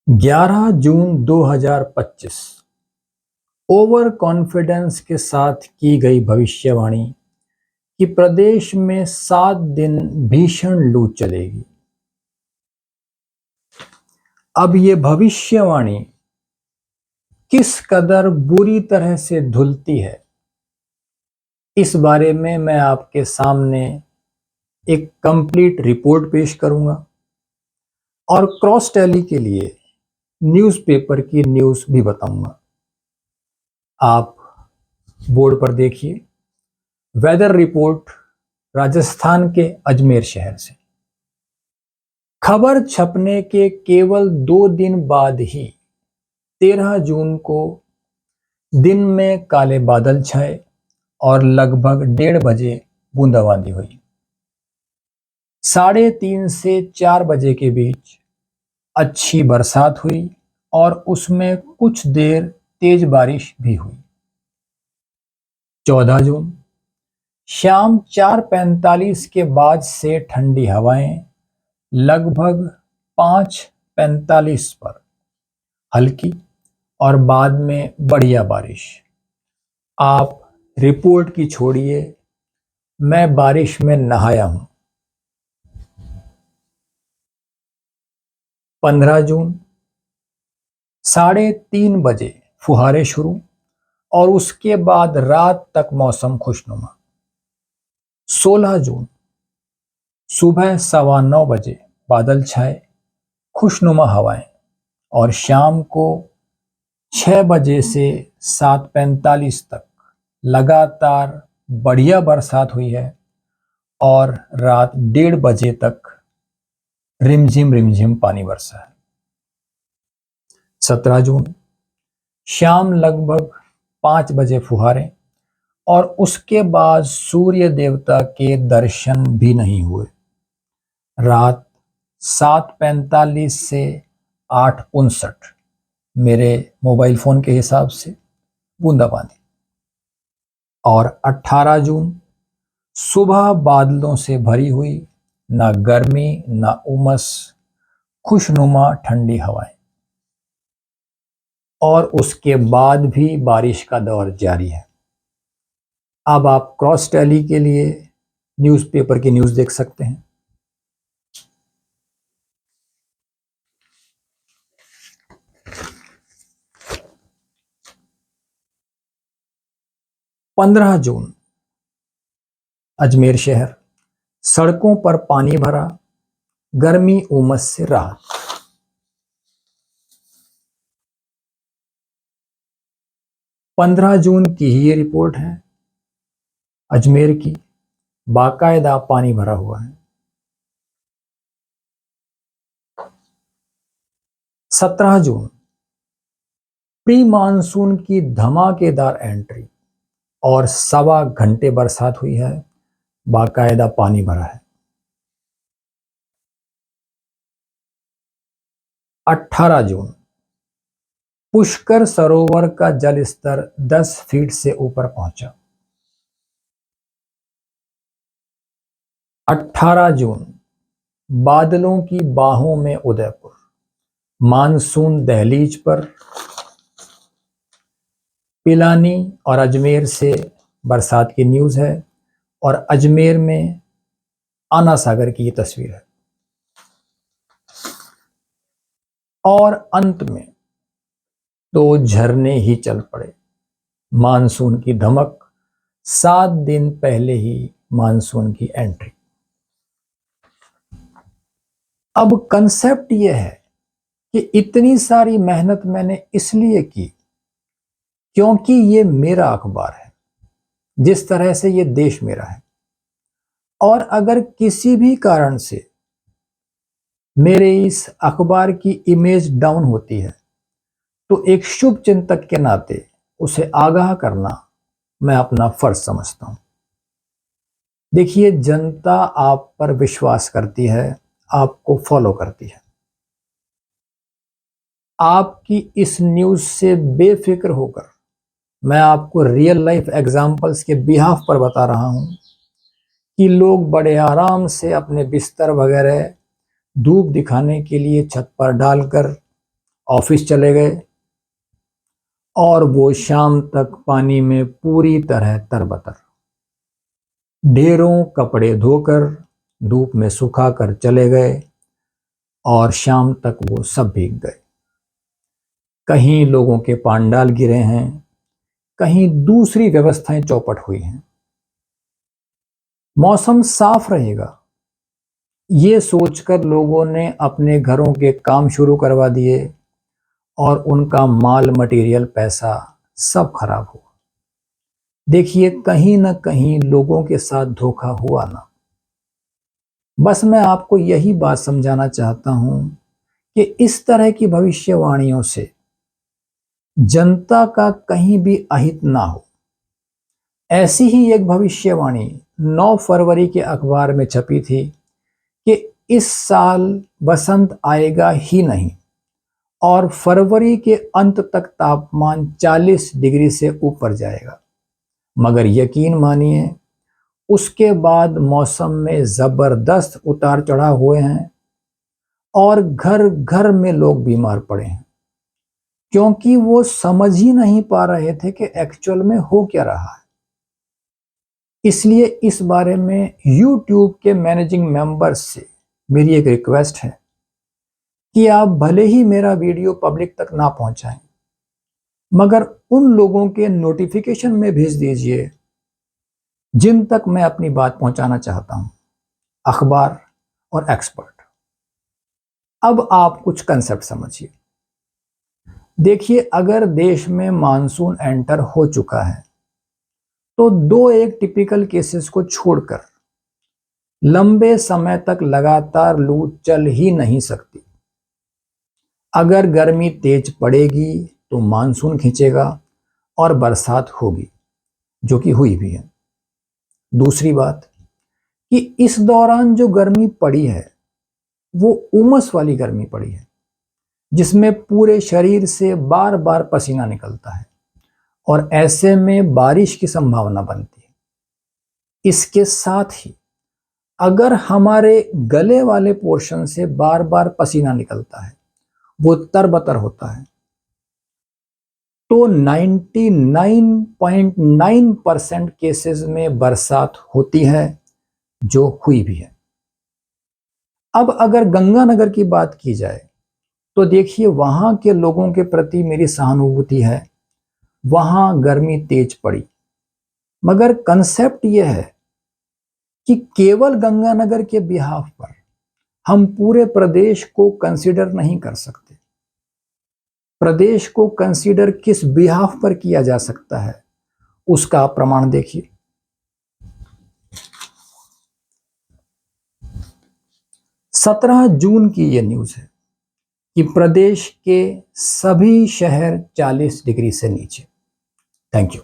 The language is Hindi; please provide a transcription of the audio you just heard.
11 जून 2025 ओवर कॉन्फिडेंस के साथ की गई भविष्यवाणी कि प्रदेश में 7 दिन भीषण लू चलेगी। अब ये भविष्यवाणी किस कदर बुरी तरह से धुलती है, इस बारे में मैं आपके सामने एक कंप्लीट रिपोर्ट पेश करूंगा और क्रॉस टैली के लिए न्यूज़पेपर की न्यूज़ भी बताऊंगा। आप बोर्ड पर देखिए, वेदर रिपोर्ट राजस्थान के अजमेर शहर से। खबर छपने के केवल 2 दिन बाद ही 13 जून को दिन में काले बादल छाए और लगभग 1:30 बजे बूंदाबांदी हुई। 3:30 से 4 बजे के बीच अच्छी बरसात हुई और उसमें कुछ देर तेज बारिश भी हुई। 14 जून शाम 4:45 के बाद से ठंडी हवाएं लगभग 5:45 पर हल्की और बाद में बढ़िया बारिश। आप रिपोर्ट की छोड़िए, मैं बारिश में नहाया हूं। 15 जून 3:30 बजे फुहारे शुरू और उसके बाद रात तक मौसम खुशनुमा। 16 जून सुबह 9:15 बजे बादल छाए, खुशनुमा हवाएं और शाम को 6 बजे से 7:45 तक लगातार बढ़िया बरसात हुई है और रात 1:30 बजे तक रिमझिम रिमझिम पानी बरसा है। 17 जून शाम लगभग 5 बजे फुहारे और उसके बाद सूर्य देवता के दर्शन भी नहीं हुए। रात 7:45 से 8:59 मेरे मोबाइल फोन के हिसाब से बूंदाबांदी। और 18 जून सुबह बादलों से भरी हुई, ना गर्मी ना उमस, खुशनुमा ठंडी हवाएं और उसके बाद भी बारिश का दौर जारी है। अब आप क्रॉस टैली के लिए न्यूज़पेपर की न्यूज़ देख सकते हैं। पंद्रह जून अजमेर शहर, सड़कों पर पानी भरा, गर्मी उमस से राहत। 15 जून की ही ये रिपोर्ट है अजमेर की, बाकायदा पानी भरा हुआ है। 17 जून प्री मानसून की धमाकेदार एंट्री और 1.25 घंटे बरसात हुई है, बाकायदा पानी भरा है। 18 जून पुष्कर सरोवर का जल स्तर 10 फीट से ऊपर पहुंचा। 18 जून बादलों की बाहों में उदयपुर, मानसून दहलीज पर। पिलानी और अजमेर से बरसात की न्यूज़ है और अजमेर में आना सागर की ये तस्वीर है। और अंत में 2 झरने ही चल पड़े, मानसून की धमक, 7 दिन पहले ही मानसून की एंट्री। अब कंसेप्ट यह है कि इतनी सारी मेहनत मैंने इसलिए की क्योंकि ये मेरा अखबार है, जिस तरह से ये देश मेरा है। और अगर किसी भी कारण से मेरे इस अखबार की इमेज डाउन होती है तो एक शुभ चिंतक के नाते उसे आगाह करना मैं अपना फर्ज समझता हूं। देखिए, जनता आप पर विश्वास करती है, आपको फॉलो करती है। आपकी इस न्यूज़ से बेफिक्र होकर मैं आपको रियल लाइफ एग्जाम्पल्स के बिहाफ पर बता रहा हूं कि लोग बड़े आराम से अपने बिस्तर वगैरह धूप दिखाने के लिए छत पर डालकर ऑफिस चले गए और वो शाम तक पानी में पूरी तरह तरबतर। ढेरों कपड़े धोकर धूप में सुखाकर चले गए और शाम तक वो सब भीग गए। कहीं लोगों के पांडाल गिरे हैं, कहीं दूसरी व्यवस्थाएं चौपट हुई हैं। मौसम साफ रहेगा ये सोचकर लोगों ने अपने घरों के काम शुरू करवा दिए और उनका माल मटेरियल पैसा सब खराब हुआ। देखिए कहीं ना कहीं लोगों के साथ धोखा हुआ ना। बस मैं आपको यही बात समझाना चाहता हूं कि इस तरह की भविष्यवाणियों से जनता का कहीं भी अहित ना हो। ऐसी ही एक भविष्यवाणी 9 फरवरी के अखबार में छपी थी कि इस साल बसंत आएगा ही नहीं और फरवरी के अंत तक तापमान 40 डिग्री से ऊपर जाएगा। मगर यकीन मानिए उसके बाद मौसम में जबरदस्त उतार चढ़ाव हुए हैं और घर घर में लोग बीमार पड़े हैं, क्योंकि वो समझ ही नहीं पा रहे थे कि एक्चुअल में हो क्या रहा है। इसलिए इस बारे में YouTube के मैनेजिंग मेंबर्स से मेरी एक रिक्वेस्ट है कि आप भले ही मेरा वीडियो पब्लिक तक ना पहुंचाएं, मगर उन लोगों के नोटिफिकेशन में भेज दीजिए जिन तक मैं अपनी बात पहुंचाना चाहता हूं, अखबार और एक्सपर्ट। अब आप कुछ कंसेप्ट समझिए। देखिए अगर देश में मानसून एंटर हो चुका है तो दो एक टिपिकल केसेस को छोड़कर लंबे समय तक लगातार लू चल ही नहीं सकती। अगर गर्मी तेज पड़ेगी तो मानसून खींचेगा और बरसात होगी, जो कि हुई भी है। दूसरी बात कि इस दौरान जो गर्मी पड़ी है वो उमस वाली गर्मी पड़ी है, जिसमें पूरे शरीर से बार बार पसीना निकलता है और ऐसे में बारिश की संभावना बनती है। इसके साथ ही अगर हमारे गले वाले पोर्शन से बार बार पसीना निकलता है, वो तरबतर होता है, तो 99.9% केसेस में बरसात होती है, जो हुई भी है। अब अगर गंगानगर की बात की जाए तो देखिए वहां के लोगों के प्रति मेरी सहानुभूति है। वहां गर्मी तेज पड़ी, मगर कंसेप्ट यह है कि केवल गंगानगर के बिहाफ पर हम पूरे प्रदेश को कंसीडर नहीं कर सकते। प्रदेश को कंसीडर किस बिहाफ पर किया जा सकता है उसका आप प्रमाण देखिए। 17 जून की यह न्यूज है कि प्रदेश के सभी शहर 40 डिग्री से नीचे। Thank you.